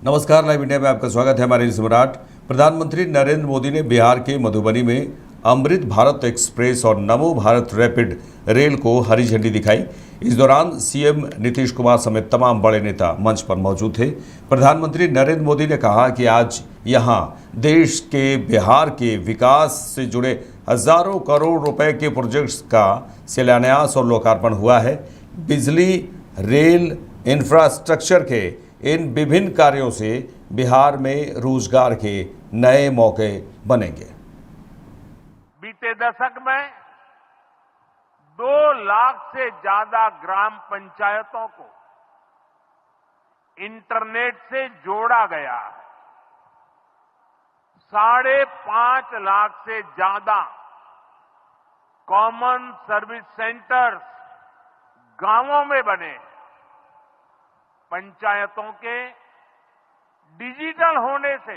नमस्कार, live India में आपका स्वागत है। हमारे सम्राट प्रधानमंत्री नरेंद्र मोदी ने बिहार के मधुबनी में अमृत भारत एक्सप्रेस और नमो भारत रैपिड रेल को हरी झंडी दिखाई। इस दौरान सीएम नीतीश कुमार समेत तमाम बड़े नेता मंच पर मौजूद थे। प्रधानमंत्री नरेंद्र मोदी ने कहा कि आज यहां देश के बिहार के विकास से जुड़े हजारों करोड़ रुपए के प्रोजेक्ट्स का शिलान्यास और लोकार्पण हुआ है। बिजली, रेल, इंफ्रास्ट्रक्चर के इन विभिन्न कार्यों से बिहार में रोजगार के नए मौके बनेंगे। बीते दशक में 2 लाख से ज्यादा ग्राम पंचायतों को इंटरनेट से जोड़ा गया है। 5.5 लाख से ज्यादा कॉमन सर्विस सेंटर्स गांवों में बने हैं। पंचायतों के डिजिटल होने से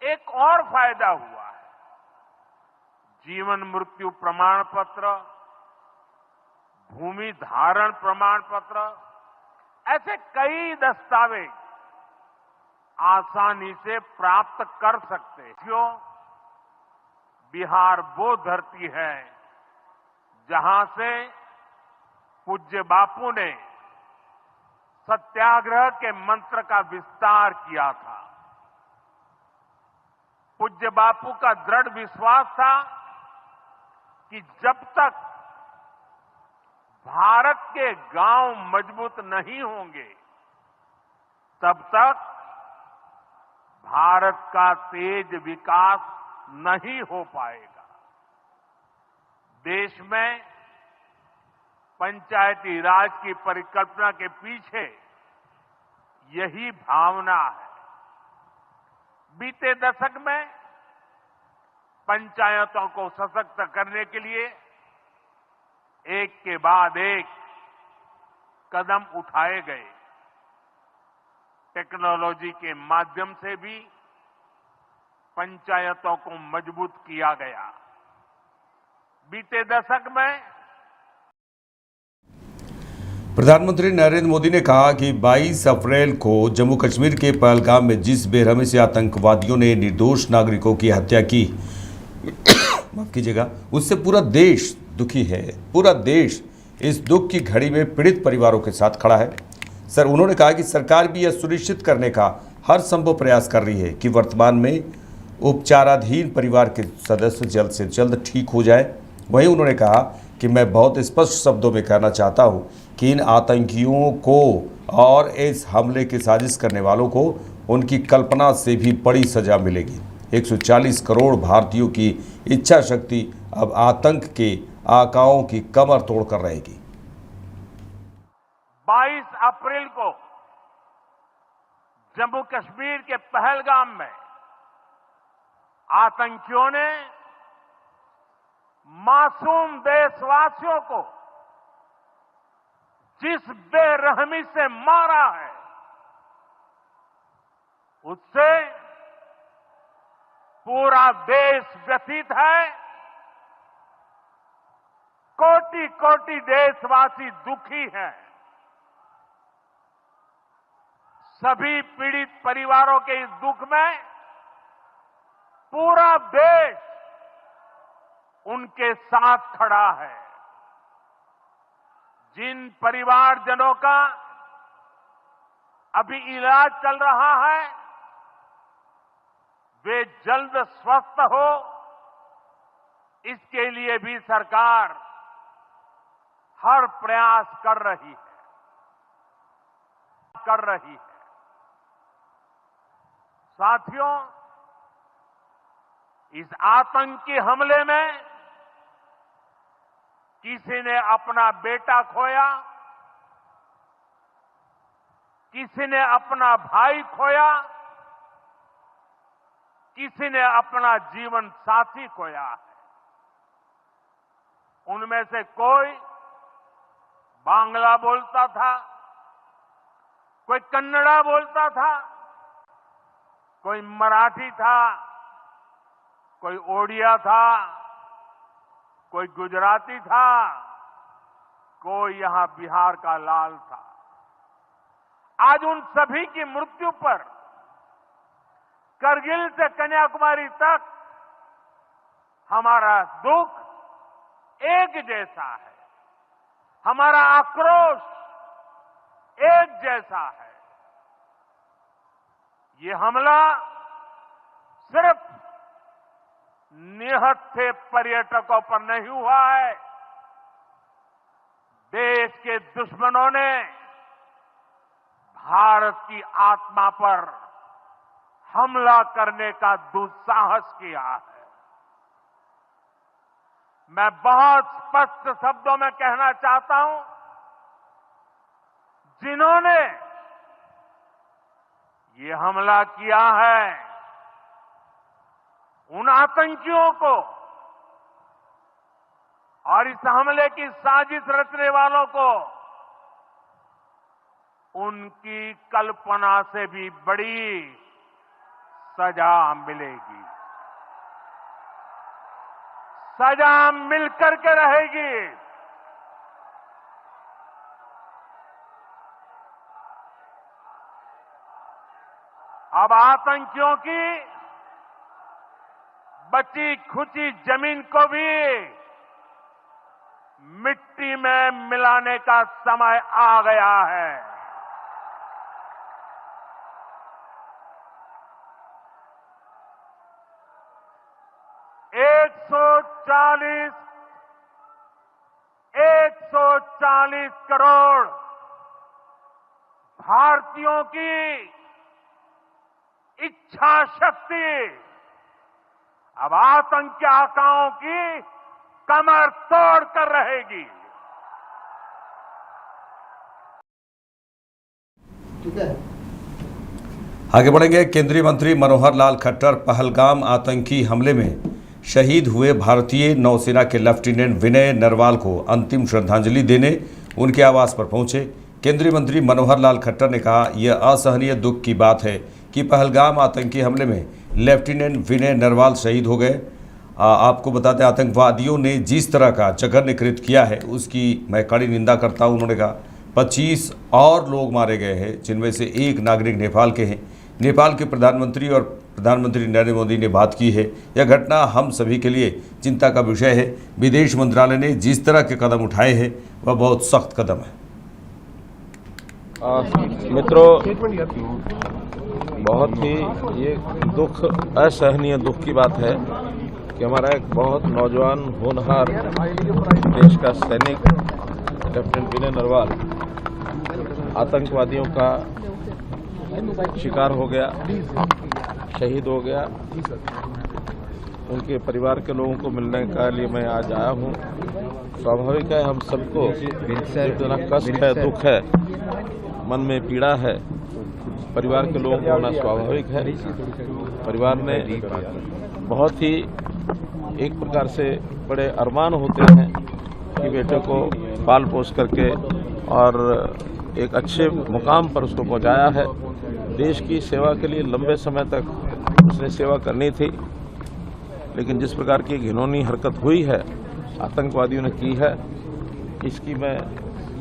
एक और फायदा हुआ है। जीवन मृत्यु प्रमाण पत्र, भूमि धारण प्रमाण पत्र, ऐसे कई दस्तावेज आसानी से प्राप्त कर सकते हैं। क्यों? बिहार वो धरती है जहां से पूज्य बापू ने सत्याग्रह के मंत्र का विस्तार किया था। पूज्य बापू का दृढ़ विश्वास था कि जब तक भारत के गांव मजबूत नहीं होंगे, तब तक भारत का तेज विकास नहीं हो पाएगा। देश में पंचायती राज की परिकल्पना के पीछे यही भावना है। बीते दशक में पंचायतों को सशक्त करने के लिए एक के बाद एक कदम उठाए गए। टेक्नोलॉजी के माध्यम से भी पंचायतों को मजबूत किया गया। बीते दशक में प्रधानमंत्री नरेंद्र मोदी ने कहा कि 22 अप्रैल को जम्मू कश्मीर के पहलगाम में जिस बेरहमी से आतंकवादियों ने निर्दोष नागरिकों की हत्या की, माफ कीजिएगा, उससे पूरा देश दुखी है। पूरा देश इस दुख की घड़ी में पीड़ित परिवारों के साथ खड़ा है। सर, उन्होंने कहा कि सरकार भी यह सुनिश्चित करने का हर संभव प्रयास कर रही है कि वर्तमान में उपचाराधीन परिवार के सदस्य जल्द से जल्द ठीक हो जाए। वहीं उन्होंने कहा कि मैं बहुत स्पष्ट शब्दों में कहना चाहता हूं कि इन आतंकियों को और इस हमले की साजिश करने वालों को उनकी कल्पना से भी बड़ी सजा मिलेगी। 140 करोड़ भारतीयों की इच्छा शक्ति अब आतंक के आकाओं की कमर तोड़कर रहेगी। 22 अप्रैल को जम्मू कश्मीर के पहलगाम में आतंकियों ने मासूम देशवासियों को जिस बेरहमी से मारा है, उससे पूरा देश व्यथित है। कोटि कोटि देशवासी दुखी हैं। सभी पीड़ित परिवारों के इस दुख में पूरा देश उनके साथ खड़ा है। जिन परिवारजनों का अभी इलाज चल रहा है, वे जल्द स्वस्थ हो, इसके लिए भी सरकार हर प्रयास कर रही है। साथियों, इस आतंकी हमले में किसी ने अपना बेटा खोया, किसी ने अपना भाई खोया, किसी ने अपना जीवन साथी खोया है। उनमें से कोई बांग्ला बोलता था, कोई कन्नड़ा बोलता था, कोई मराठी था, कोई ओडिया था, कोई गुजराती था, कोई यहां बिहार का लाल था। आज उन सभी की मृत्यु पर करगिल से कन्याकुमारी तक हमारा दुख एक जैसा है, हमारा आक्रोश एक जैसा है। ये हमला सिर्फ निहत्थे पर्यटकों पर नहीं हुआ है, देश के दुश्मनों ने भारत की आत्मा पर हमला करने का दुस्साहस किया है। मैं बहुत स्पष्ट शब्दों में कहना चाहता हूं, जिन्होंने ये हमला किया है, उन आतंकियों को और इस हमले की साजिश रचने वालों को उनकी कल्पना से भी बड़ी सजा मिलेगी, सजा मिलकर के रहेगी। अब आतंकियों की बची खुची जमीन को भी मिट्टी में मिलाने का समय आ गया है। एक सौ चालीस करोड़ भारतीयों की इच्छा शक्ति अब आतंकी आकाओं की कमर तोड़ कर रहेगी। ठीक है, आगे बढ़ेंगे। केंद्रीय मंत्री मनोहर लाल खट्टर पहलगाम आतंकी हमले में शहीद हुए भारतीय नौसेना के लेफ्टिनेंट विनय नरवाल को अंतिम श्रद्धांजलि देने उनके आवास पर पहुंचे। केंद्रीय मंत्री मनोहर लाल खट्टर ने कहा, यह असहनीय दुख की बात है कि पहलगाम आतंकी हमले में लेफ्टिनेंट विनय नरवाल शहीद हो गए। आपको बताते हैं, आतंकवादियों ने जिस तरह का जघन्य कृत्य किया है उसकी मैं कड़ी निंदा करता हूं। उन्होंने कहा 25 और लोग मारे गए हैं, जिनमें से एक नागरिक नेपाल के हैं। नेपाल के प्रधानमंत्री और प्रधानमंत्री नरेंद्र मोदी ने बात की है। यह घटना हम सभी के लिए चिंता का विषय है। विदेश मंत्रालय ने जिस तरह के कदम उठाए हैं वह बहुत सख्त कदम है। मित्रों, बहुत ही ये दुख, असहनीय दुख की बात है कि हमारा एक बहुत नौजवान होनहार देश का सैनिक लेफ्टिनेंट विनय नरवाल आतंकवादियों का शिकार हो गया, शहीद हो गया। उनके परिवार के लोगों को मिलने का लिए मैं आज आया हूं। स्वाभाविक है, हम सबको इतना कष्ट है, दुख है, मन में पीड़ा है, परिवार के लोगों को होना स्वाभाविक है। परिवार ने बहुत ही एक प्रकार से बड़े अरमान होते हैं कि बेटे को पाल पोस करके और एक अच्छे मुकाम पर उसको पहुंचाया है। देश की सेवा के लिए लंबे समय तक उसने सेवा करनी थी, लेकिन जिस प्रकार की घिनौनी हरकत हुई है, आतंकवादियों ने की है, इसकी मैं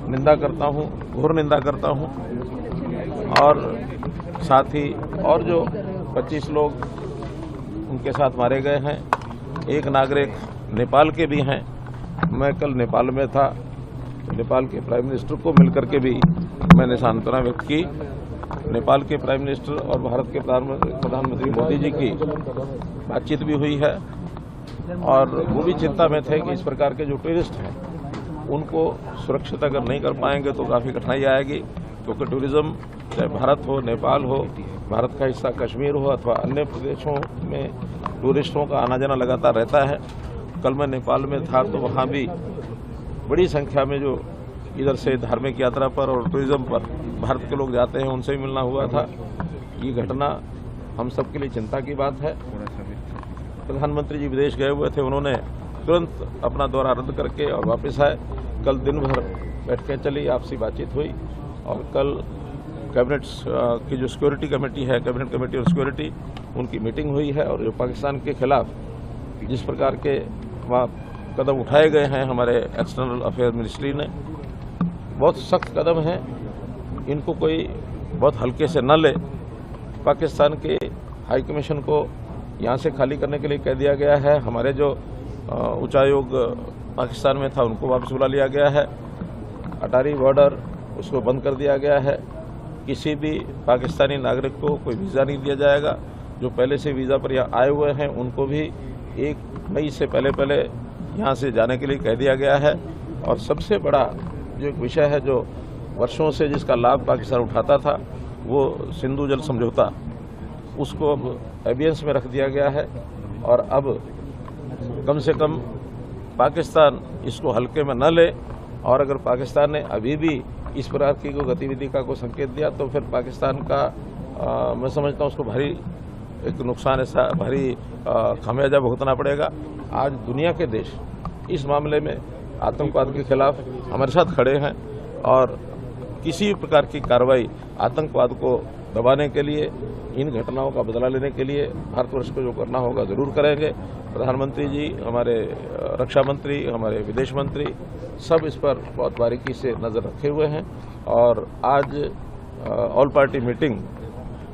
निंदा करता हूं, घोर निंदा करता हूं। और साथ ही और जो 25 लोग उनके साथ मारे गए हैं, एक नागरिक नेपाल के भी हैं। मैं कल नेपाल में था, नेपाल के प्राइम मिनिस्टर को मिलकर के भी मैंने सांत्वना व्यक्त की। नेपाल के प्राइम मिनिस्टर और भारत के प्रधानमंत्री मोदी जी की बातचीत भी हुई है और वो भी चिंता में थे कि इस प्रकार के जो टूरिस्ट हैं उनको सुरक्षित अगर नहीं कर पाएंगे तो काफ़ी कठिनाई आएगी, क्योंकि टूरिज्म चाहे भारत हो, नेपाल हो, भारत का हिस्सा कश्मीर हो अथवा अन्य प्रदेशों में टूरिस्टों का आना जाना लगातार रहता है। कल मैं नेपाल में था तो वहाँ भी बड़ी संख्या में जो इधर से धार्मिक यात्रा पर और टूरिज्म पर भारत के लोग जाते हैं उनसे भी मिलना हुआ था। ये घटना हम सबके लिए चिंता की बात है। प्रधानमंत्री जी विदेश गए हुए थे, उन्होंने तुरंत अपना दौरा रद्द करके और वापस आए। कल दिन भर बैठकें चली, आपसी बातचीत हुई और कल कैबिनेट की जो सिक्योरिटी कमेटी है, कैबिनेट कमेटी और सिक्योरिटी, उनकी मीटिंग हुई है। और जो पाकिस्तान के खिलाफ जिस प्रकार के वहाँ कदम उठाए गए हैं हमारे एक्सटर्नल अफेयर मिनिस्ट्री ने, बहुत सख्त कदम है। इनको कोई बहुत हल्के से न ले। पाकिस्तान के हाई कमीशन को यहाँ से खाली करने के लिए कह दिया गया है। हमारे जो उच्चायोग पाकिस्तान में था उनको वापस बुला लिया गया है। अटारी बॉर्डर उसको बंद कर दिया गया है। किसी भी पाकिस्तानी नागरिक को कोई वीज़ा नहीं दिया जाएगा। जो पहले से वीज़ा पर यहाँ आए हुए हैं उनको भी 1 मई से पहले यहाँ से जाने के लिए कह दिया गया है। और सबसे बड़ा जो एक विषय है जो वर्षों से जिसका लाभ पाकिस्तान उठाता था वो सिंधु जल समझौता, उसको अब एबियंस में रख दिया गया है। और अब कम से कम पाकिस्तान इसको हल्के में न ले। और अगर पाकिस्तान ने अभी भी इस प्रकार की कोई गतिविधि का कोई संकेत दिया तो फिर पाकिस्तान का मैं समझता हूँ उसको भारी एक नुकसान, ऐसा भारी खामियाजा भुगतना पड़ेगा। आज दुनिया के देश इस मामले में आतंकवाद के खिलाफ हमारे साथ खड़े हैं और किसी प्रकार की कार्रवाई आतंकवाद को दबाने के लिए, इन घटनाओं का बदला लेने के लिए भारतवर्ष को जो करना होगा जरूर करेंगे। प्रधानमंत्री जी, हमारे रक्षा मंत्री, हमारे विदेश मंत्री सब इस पर बहुत बारीकी से नज़र रखे हुए हैं। और आज all party meeting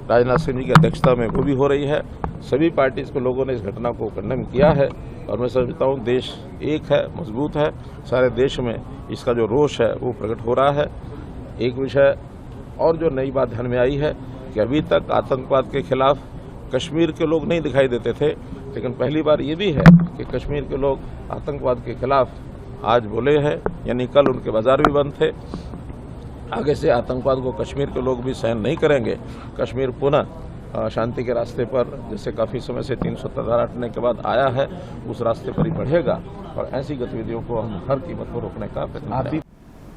Rajnath Singh ji की अध्यक्षता में वो भी हो रही है। सभी पार्टीज के लोगों ने इस घटना को कंडेम किया है और मैं समझता हूँ देश एक है, मजबूत है। सारे देश में इसका जो रोष है वो प्रकट हो रहा है। एक विषय और जो नई बात ध्यान में आई है कि अभी तक आतंकवाद के खिलाफ कश्मीर के लोग नहीं दिखाई देते थे, लेकिन पहली बार ये भी है कि कश्मीर के लोग आतंकवाद के खिलाफ आज बोले हैं। यानी कल उनके बाजार भी बंद थे। आगे से आतंकवाद को कश्मीर के लोग भी सहन नहीं करेंगे। कश्मीर पुनः शांति के रास्ते पर, जैसे काफ़ी समय से 370 हटने के बाद आया है, उस रास्ते पर ही बढ़ेगा। और ऐसी गतिविधियों को हम हर कीमत पर रोकने का प्रयत्न करेंगे।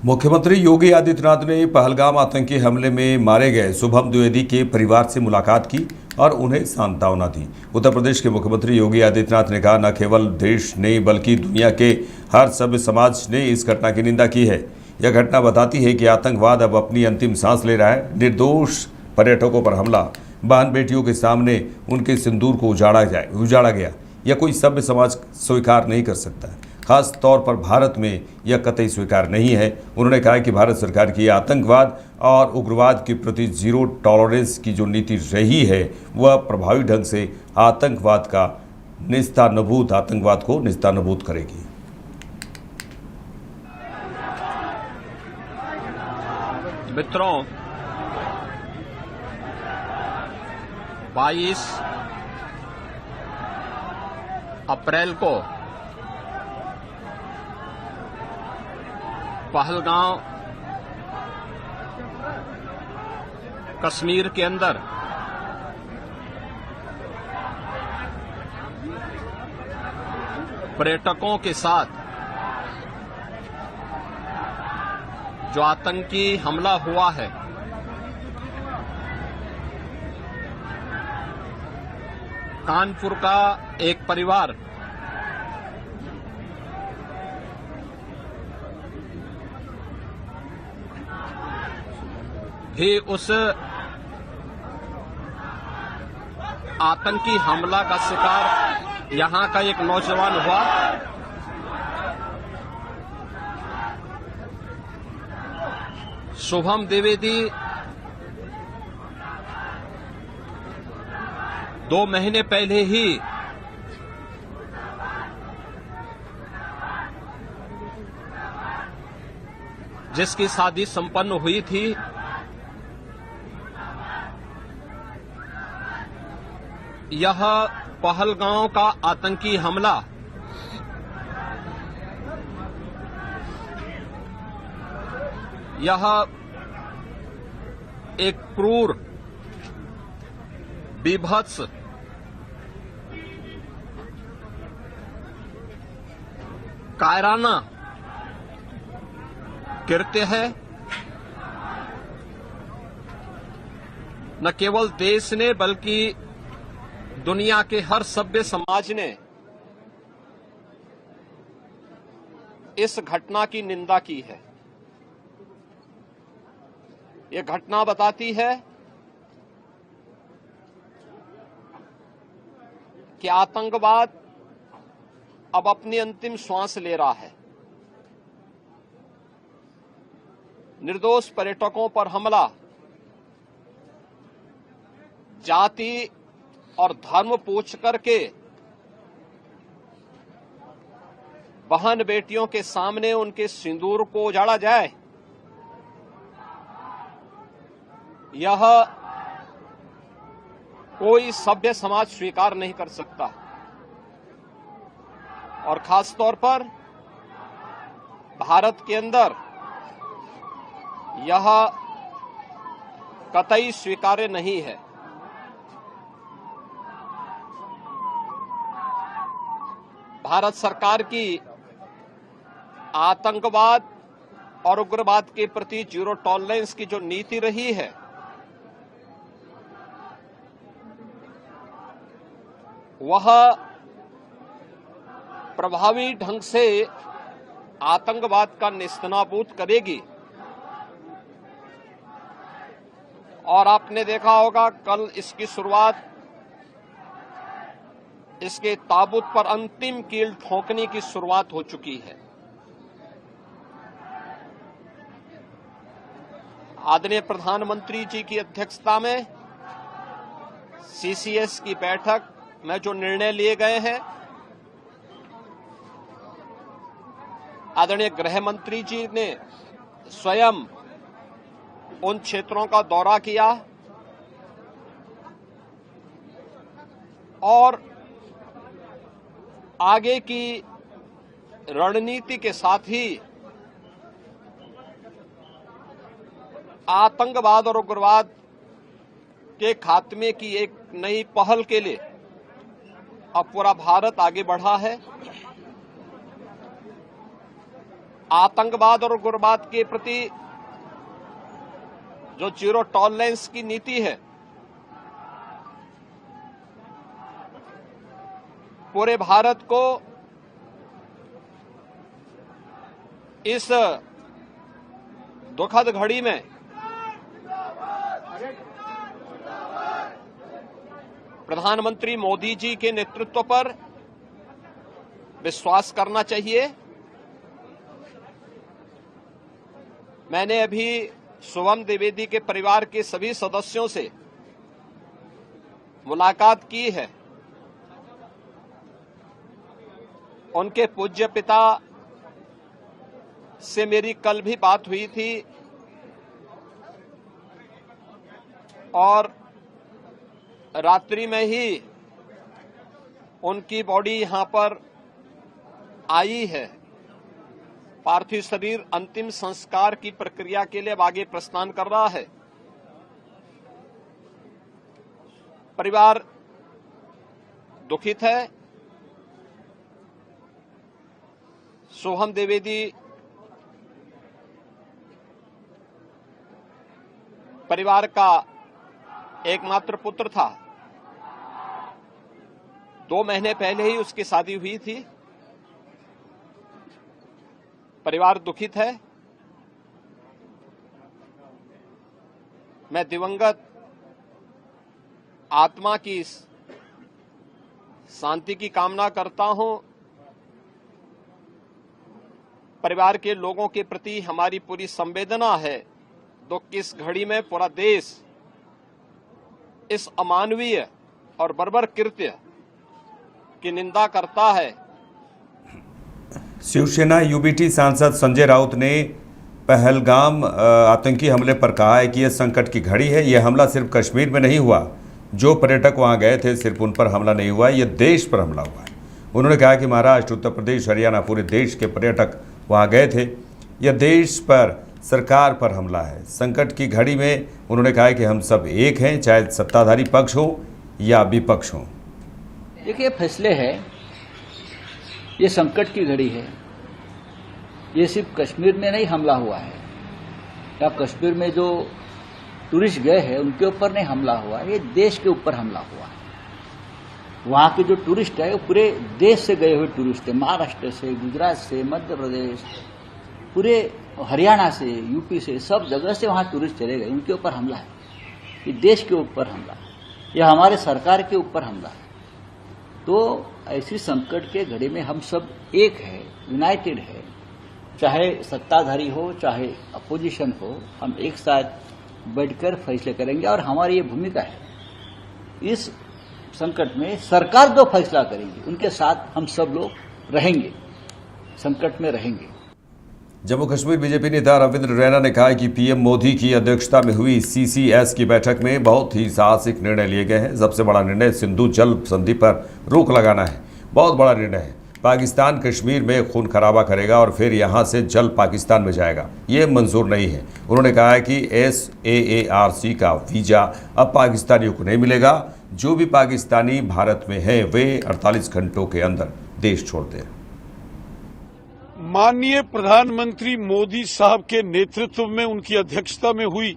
मुख्यमंत्री योगी आदित्यनाथ ने पहलगाम आतंकी हमले में मारे गए शुभम द्विवेदी के परिवार से मुलाकात की और उन्हें सांत्वना दी। उत्तर प्रदेश के मुख्यमंत्री योगी आदित्यनाथ ने कहा, न केवल देश ने बल्कि दुनिया के हर सभ्य समाज ने इस घटना की निंदा की है। यह घटना बताती है कि आतंकवाद अब अपनी अंतिम सांस ले रहा है। निर्दोष पर्यटकों पर हमला, बहन बेटियों के सामने उनके सिंदूर को उजाड़ा गया, यह कोई सभ्य समाज स्वीकार नहीं कर सकता। खास तौर पर भारत में यह कतई स्वीकार नहीं है। उन्होंने कहा कि भारत सरकार की आतंकवाद और उग्रवाद के प्रति जीरो टॉलरेंस की जो नीति रही है वह प्रभावी ढंग से आतंकवाद को निस्तारनबूद करेगी। मित्रों, 22 अप्रैल को पहलगाम कश्मीर के अंदर पर्यटकों के साथ जो आतंकी हमला हुआ है, कानपुर का एक परिवार भी उस आतंकी हमला का शिकार यहां का एक नौजवान हुआ। शुभम द्विवेदी 2 महीने पहले ही जिसकी शादी संपन्न हुई थी, यह पहलगाम का आतंकी हमला यह एक क्रूर, बीभत्स, कायराना कृत्य है। न केवल देश ने बल्कि दुनिया के हर सभ्य समाज ने इस घटना की निंदा की है। यह घटना बताती है कि आतंकवाद अब अपनी अंतिम श्वास ले रहा है। निर्दोष पर्यटकों पर हमला जाति और धर्म पूछ करके बहन बेटियों के सामने उनके सिंदूर को उजाड़ा जाए, यह कोई सभ्य समाज स्वीकार नहीं कर सकता। और खास तौर पर भारत के अंदर यह कतई स्वीकार्य नहीं है। भारत सरकार की आतंकवाद और उग्रवाद के प्रति जीरो टॉलरेंस की जो नीति रही है, वह प्रभावी ढंग से आतंकवाद का नेस्तनाबूद करेगी। और आपने देखा होगा कल इसकी शुरुआत इसके ताबूत पर अंतिम कील ठोकने की शुरुआत हो चुकी है। आदरणीय प्रधानमंत्री जी की अध्यक्षता में सीसीएस की बैठक में जो निर्णय लिए गए हैं, आदरणीय गृह मंत्री जी ने स्वयं उन क्षेत्रों का दौरा किया और आगे की रणनीति के साथ ही आतंकवाद और उग्रवाद के खात्मे की एक नई पहल के लिए अब पूरा भारत आगे बढ़ा है। आतंकवाद और उग्रवाद के प्रति जो जीरो टॉलरेंस की नीति है, पूरे भारत को इस दुखद घड़ी में प्रधानमंत्री मोदी जी के नेतृत्व पर विश्वास करना चाहिए। मैंने अभी शुभम द्विवेदी के परिवार के सभी सदस्यों से मुलाकात की है। उनके पूज्य पिता से मेरी कल भी बात हुई थी और रात्रि में ही उनकी बॉडी यहां पर आई है। पार्थिव शरीर अंतिम संस्कार की प्रक्रिया के लिए अब आगे प्रस्थान कर रहा है। परिवार दुखित है। सोहम द्विवेदी परिवार का एकमात्र पुत्र था। 2 महीने पहले ही उसकी शादी हुई थी। परिवार दुखित है। मैं दिवंगत आत्मा की शांति की कामना करता हूं। परिवार के लोगों के प्रति हमारी पूरी संवेदना है। दुख की इस घड़ी में पूरा देश इस अमानवीय और बर्बर कृत्य की निंदा करता है। शिवसेना यूबीटी सांसद संजय राउत ने पहलगाम आतंकी हमले पर कहा है कि यह संकट की घड़ी है। यह हमला सिर्फ कश्मीर में नहीं हुआ। जो पर्यटक वहां गए थे सिर्फ उन पर हमला नहीं हुआ, यह देश पर हमला हुआ है। उन्होंने कहा कि महाराष्ट्र, उत्तर प्रदेश, हरियाणा, पूरे देश के पर्यटक वहां गए थे। यह देश पर, सरकार पर हमला है। संकट की घड़ी में उन्होंने कहा कि हम सब एक हैं, चाहे सत्ताधारी पक्ष हो या विपक्ष हो। देखिए, फैसले है, ये संकट की घड़ी है। ये सिर्फ कश्मीर में नहीं हमला हुआ है या कश्मीर में जो टूरिस्ट गए हैं उनके ऊपर नहीं हमला हुआ है, ये देश के ऊपर हमला हुआ है। वहां के जो टूरिस्ट है वो पूरे देश से गए हुए टूरिस्ट है। महाराष्ट्र से, गुजरात से, मध्य प्रदेश, पूरे हरियाणा से, यूपी से, सब जगह से वहां टूरिस्ट चले गए। उनके ऊपर हमला है। ये देश के ऊपर हमला है, यह हमारे सरकार के ऊपर हमला है। तो ऐसी संकट के घड़ी में हम सब एक है, यूनाइटेड है। चाहे सत्ताधारी हो, चाहे अपोजिशन हो, हम एक साथ बैठकर फैसले करेंगे और हमारी ये भूमिका है इस संकट में सरकार जो फैसला करेगी उनके साथ हम सब लोग रहेंगे, संकट में रहेंगे। जम्मू कश्मीर बीजेपी नेता रविंद्र रैना ने कहा कि पीएम मोदी की अध्यक्षता में हुई सीसीएस की बैठक में बहुत ही साहसिक निर्णय लिए गए हैं। सबसे बड़ा निर्णय सिंधु जल संधि पर रोक लगाना है। बहुत बड़ा निर्णय है। पाकिस्तान कश्मीर में खून खराबा करेगा और फिर यहां से जल पाकिस्तान में जाएगा, ये मंजूर नहीं है। उन्होंने कहा है कि SAARC का वीजा अब पाकिस्तानियों को नहीं मिलेगा। जो भी पाकिस्तानी भारत में हैं वे 48 घंटों के अंदर देश छोड़ दें। माननीय प्रधानमंत्री मोदी साहब के नेतृत्व में उनकी अध्यक्षता में हुई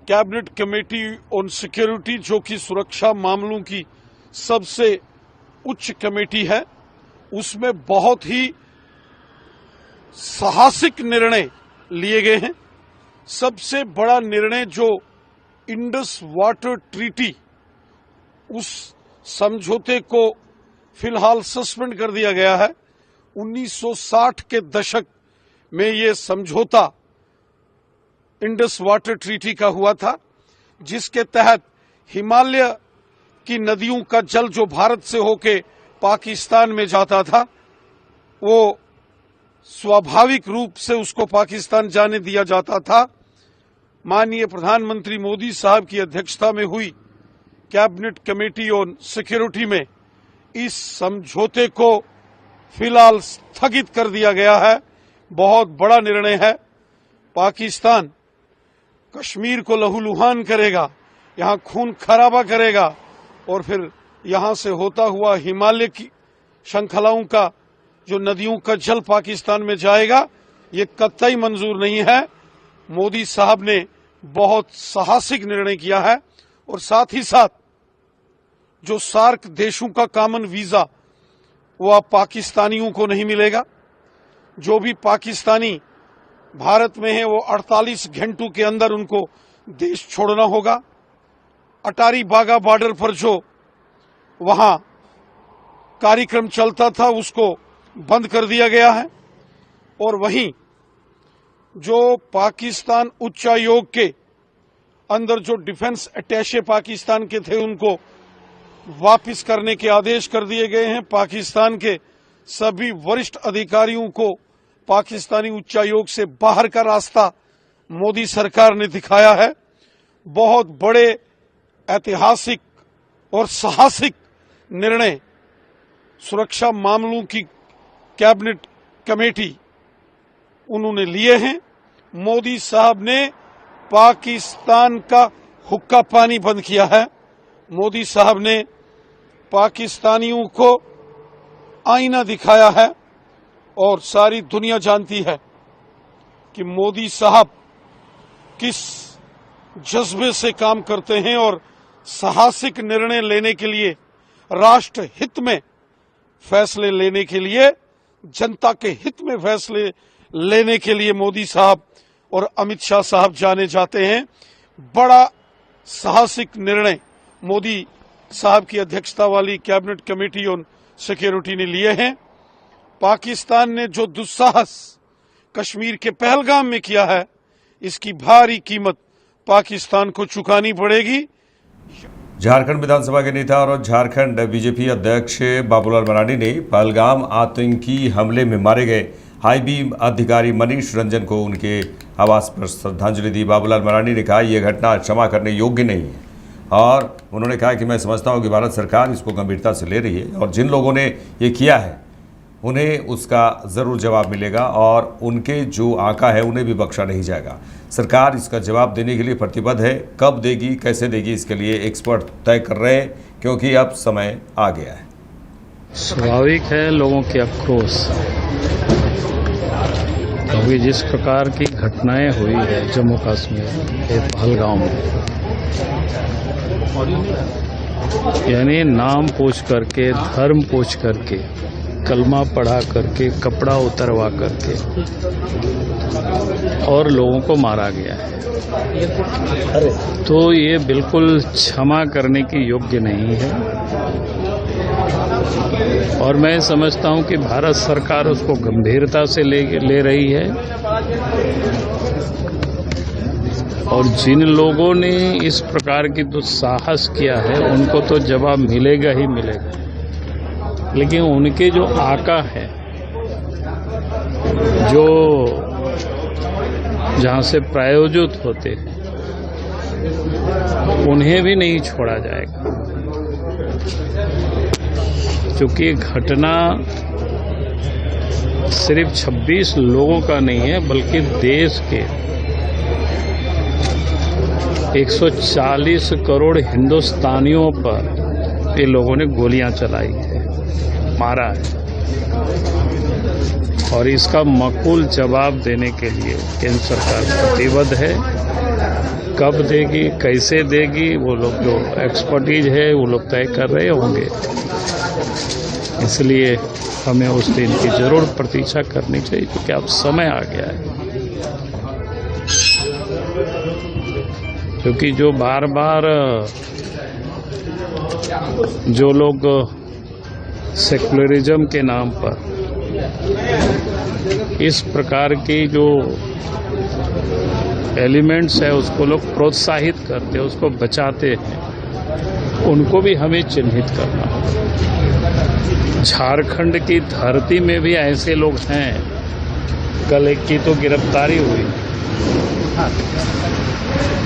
कैबिनेट कमेटी ऑन सिक्योरिटी, जो कि सुरक्षा मामलों की सबसे उच्च कमेटी है, उसमें बहुत ही साहसिक निर्णय लिए गए हैं। सबसे बड़ा निर्णय जो इंडस वाटर ट्रीटी, उस समझौते को फिलहाल सस्पेंड कर दिया गया है। 1960 के दशक में ये समझौता इंडस वाटर ट्रीटी का हुआ था, जिसके तहत हिमालय की नदियों का जल जो भारत से होके पाकिस्तान में जाता था, वो स्वाभाविक रूप से उसको पाकिस्तान जाने दिया जाता था। माननीय प्रधानमंत्री मोदी साहब की अध्यक्षता में हुई कैबिनेट कमेटी ऑन सिक्योरिटी में इस समझौते को फिलहाल स्थगित कर दिया गया है। बहुत बड़ा निर्णय है। पाकिस्तान कश्मीर को लहूलुहान करेगा, यहां खून खराबा करेगा और फिर यहां से होता हुआ हिमालय की श्रृंखलाओं का जो नदियों का जल पाकिस्तान में जाएगा, ये कतई मंजूर नहीं है। मोदी साहब ने बहुत साहसिक निर्णय किया है और साथ ही साथ जो सार्क देशों का कॉमन वीजा वो अब पाकिस्तानियों को नहीं मिलेगा। जो भी पाकिस्तानी भारत में है वो 48 घंटों के अंदर उनको देश छोड़ना होगा। अटारी बागा बॉर्डर पर जो वहां कार्यक्रम चलता था उसको बंद कर दिया गया है और वहीं जो पाकिस्तान उच्चायोग के अंदर जो डिफेंस अटैचे पाकिस्तान के थे उनको वापस करने के आदेश कर दिए गए हैं। पाकिस्तान के सभी वरिष्ठ अधिकारियों को पाकिस्तानी उच्चायोग से बाहर का रास्ता मोदी सरकार ने दिखाया है। बहुत बड़े ऐतिहासिक और साहसिक निर्णय सुरक्षा मामलों की कैबिनेट कमेटी उन्होंने लिए हैं। मोदी साहब ने पाकिस्तान का हुक्का पानी बंद किया है। मोदी साहब ने पाकिस्तानियों को आईना दिखाया है और सारी दुनिया जानती है कि मोदी साहब किस जज्बे से काम करते हैं और साहसिक निर्णय लेने के लिए, राष्ट्र हित में फैसले लेने के लिए, जनता के हित में फैसले लेने के लिए मोदी साहब और अमित शाह साहब जाने जाते हैं। बड़ा साहसिक निर्णय मोदी साहब की अध्यक्षता वाली कैबिनेट कमेटी ऑन सिक्योरिटी ने लिए हैं। पाकिस्तान ने जो दुस्साहस कश्मीर के पहलगाम में किया है, इसकी भारी कीमत पाकिस्तान को चुकानी पड़ेगी। झारखंड विधानसभा के नेता और झारखंड बीजेपी अध्यक्ष बाबूलाल मरांडी ने पहलगाम आतंकी हमले में मारे गए हाई बीम अधिकारी मनीष रंजन को उनके आवास पर श्रद्धांजलि दी। बाबूलाल मरांडी ने कहा यह घटना क्षमा करने योग्य नहीं है और उन्होंने कहा कि मैं समझता हूं कि भारत सरकार इसको गंभीरता से ले रही है और जिन लोगों ने ये किया है उन्हें उसका ज़रूर जवाब मिलेगा और उनके जो आका है उन्हें भी बख्शा नहीं जाएगा। सरकार इसका जवाब देने के लिए प्रतिबद्ध है। कब देगी, कैसे देगी, इसके लिए एक्सपर्ट तय कर रहे हैं क्योंकि अब समय आ गया है। स्वाभाविक है लोगों के आक्रोश, क्योंकि जिस प्रकार की घटनाएं हुई है जम्मू कश्मीर के पहलगाम में, यानी नाम पूछ करके, धर्म पूछ करके, कलमा पढ़ा करके, कपड़ा उतरवा करके और लोगों को मारा गया है, तो ये बिल्कुल क्षमा करने की योग्य नहीं है। और मैं समझता हूं कि भारत सरकार उसको गंभीरता से ले रही है और जिन लोगों ने इस प्रकार की दुस्साहस किया है उनको तो जवाब मिलेगा ही मिलेगा, लेकिन उनके जो आका है, जो जहां से प्रायोजित होते हैं, उन्हें भी नहीं छोड़ा जाएगा। क्योंकि घटना सिर्फ 26 लोगों का नहीं है, बल्कि देश के 140 करोड़ हिंदुस्तानियों पर ये लोगों ने गोलियां चलाई है, मारा है, और इसका मकबूल जवाब देने के लिए केंद्र सरकार प्रतिबद्ध है। कब देगी, कैसे देगी, वो लोग जो एक्सपर्टीज है वो लोग तय कर रहे होंगे। इसलिए हमें उस दिन की जरूर प्रतीक्षा करनी चाहिए, क्योंकि अब समय आ गया है। क्योंकि जो बार बार जो लोग सेकुलरिज्म के नाम पर इस प्रकार की जो एलिमेंट्स है उसको लोग प्रोत्साहित करते हैं, उसको बचाते हैं, उनको भी हमें चिन्हित करना होगा। झारखंड की धरती में भी ऐसे लोग हैं। कल एक की तो गिरफ्तारी हुई,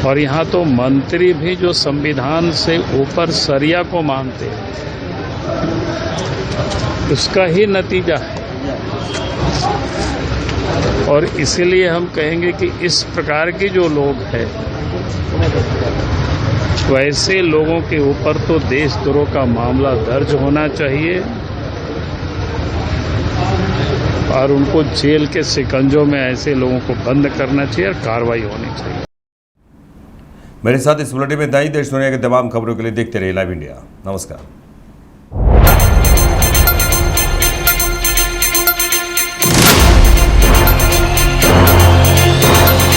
और यहाँ तो मंत्री भी जो संविधान से ऊपर शरिया को मानते हैं, उसका ही नतीजा है। और इसीलिए हम कहेंगे कि इस प्रकार के जो लोग हैं, वैसे लोगों के ऊपर तो देशद्रोह का मामला दर्ज होना चाहिए और उनको जेल के शिकंजों में ऐसे लोगों को बंद करना चाहिए और कार्रवाई होनी चाहिए। मेरे साथ इस बुलेटिन में इतना ही। देश दुनिया के तमाम खबरों के लिए देखते रहिए लाइव इंडिया। नमस्कार।